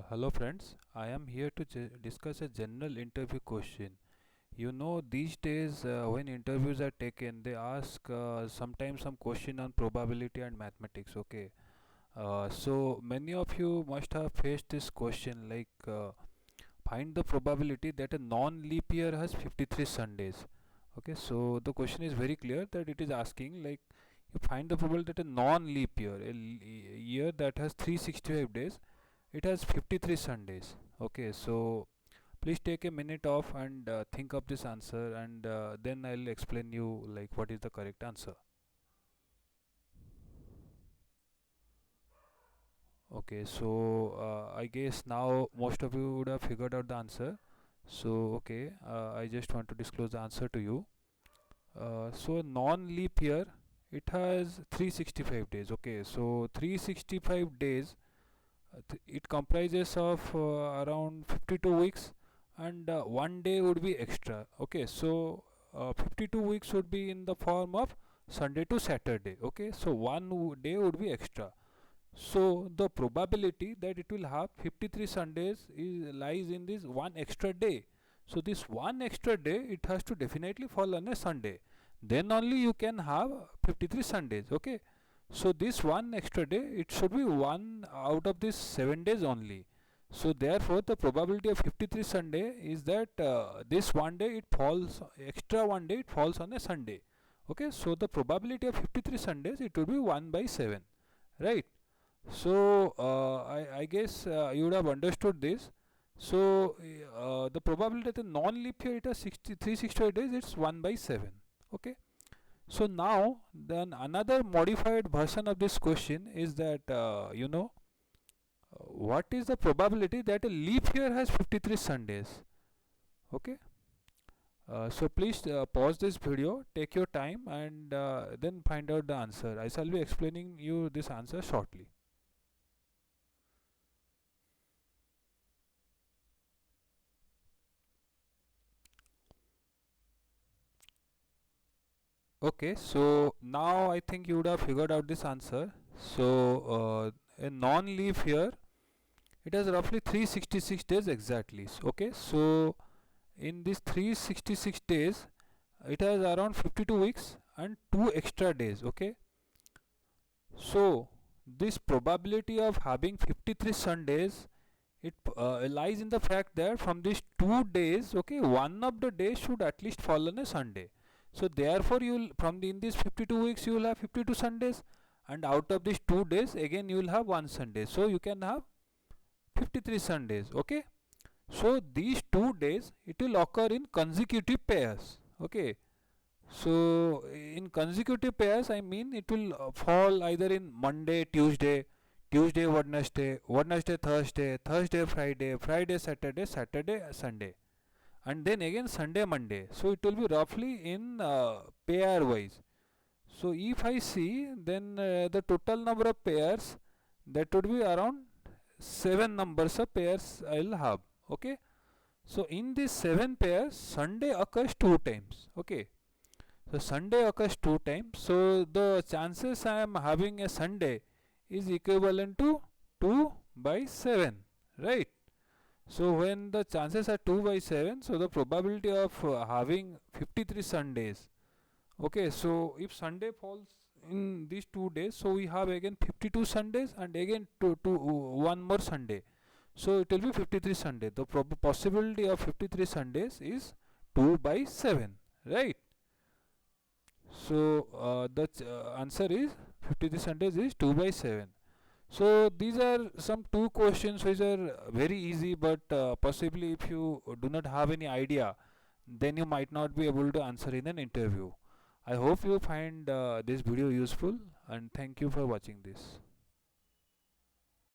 Hello friends, I am here to discuss a general interview question. You know, these days when interviews are taken, they ask sometimes some question on probability and mathematics. Okay, so many of you must have faced this question like find the probability that a non-leap year has 53 Sundays. Okay, so the question is very clear that it is asking like you find the probability that a non-leap year, a year that has 365 days, it has 53 Sundays. Okay, so please take a minute off and think of this answer, and then I'll explain you like what is the correct answer. Okay, so I guess now most of you would have figured out the answer. So okay, I just want to disclose the answer to you. So non-leap year, it has 365 days. Okay, so 365 days, it comprises of around 52 weeks, and one day would be extra. Okay, so 52 weeks would be in the form of Sunday to Saturday. Okay, so one day would be extra. So the probability that it will have 53 Sundays lies in this one extra day. So this one extra day, it has to definitely fall on a Sunday. Then only you can have 53 Sundays. Okay. So this one extra day, it should be one out of these 7 days only. So therefore, the probability of 53 Sunday is that this one day it falls, extra one day it falls on a Sunday. Okay. So the probability of 53 Sundays, it would be 1 by 7. Right. So I guess you would have understood this. So the probability that the non-leap year it has 368 days, it's 1 by 7. Okay. So now then another modified version of this question is that what is the probability that a leap year has 53 Sundays? Okay. So please pause this video, take your time, and then find out the answer. I shall be explaining you this answer shortly. Okay, so now I think you would have figured out this answer. So a non-leap year, it has roughly 366 days exactly. Okay, so in these 366 days, it has around 52 weeks and 2 extra days. Okay, so this probability of having 53 Sundays, it lies in the fact that from these 2 days, okay, one of the days should at least fall on a Sunday. So therefore, you'll from in these 52 weeks, you will have 52 Sundays, and out of these 2 days, again you will have one Sunday. So you can have 53 Sundays. Okay. So these 2 days, it will occur in consecutive pairs. Okay. So in consecutive pairs, I mean it will fall either in Monday, Tuesday, Tuesday, Wednesday, Wednesday, Thursday, Thursday, Friday, Friday, Saturday, Saturday, Sunday, and then again Sunday, Monday. So it will be roughly in pair wise. So if I see, then the total number of pairs, that would be around 7 numbers of pairs I will have. Okay. So in these 7 pairs, Sunday occurs 2 times. Okay. So Sunday occurs 2 times. So the chances I am having a Sunday is equivalent to 2 by 7. Right. So when the chances are 2 by 7, so the probability of having 53 Sundays. Okay, so if Sunday falls in these 2 days, so we have again 52 Sundays and again one more Sunday. So it will be 53 Sunday. The possibility of 53 Sundays is 2 by 7. Right. So the answer is 53 Sundays is 2 by 7. So these are some two questions which are very easy, but possibly if you do not have any idea, then you might not be able to answer in an interview. I hope you find this video useful, and thank you for watching this.